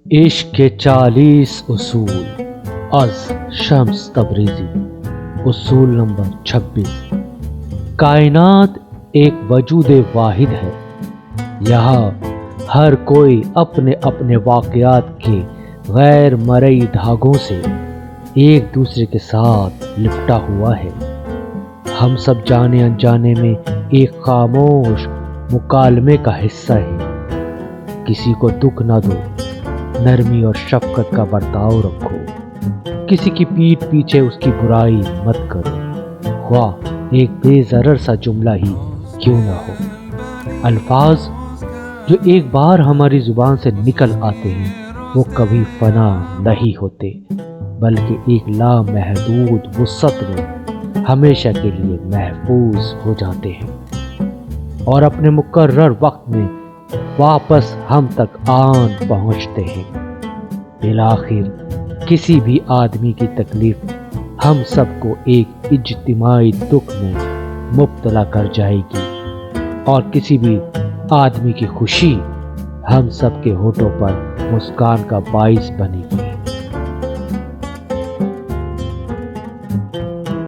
عشق کے 40 اصول از شمس تبریزی۔ اصول نمبر 26۔ کائنات ایک وجود واحد ہے۔ یہاں ہر کوئی اپنے اپنے واقعات کے غیر مرئی دھاگوں سے ایک دوسرے کے ساتھ لپٹا ہوا ہے۔ ہم سب جانے انجانے میں ایک خاموش مکالمے کا حصہ ہیں۔ کسی کو دکھ نہ دو، نرمی اور شفقت کا برتاؤ رکھو۔ کسی کی پیٹھ پیچھے اس کی برائی مت کرو، خواہ ایک بے ضرر سا جملہ ہی کیوں نہ ہو۔ الفاظ جو ایک بار ہماری زبان سے نکل آتے ہیں وہ کبھی فنا نہیں ہوتے، بلکہ ایک لامحدود وسعت میں ہمیشہ کے لیے محفوظ ہو جاتے ہیں اور اپنے مقرر وقت میں واپس ہم تک آن پہنچتے ہیں۔ بالآخر کسی بھی آدمی کی تکلیف ہم سب کو ایک اجتماعی دکھ میں مبتلا کر جائے گی، اور کسی بھی آدمی کی خوشی ہم سب کے ہونٹوں پر مسکان کا باعث بنے گی۔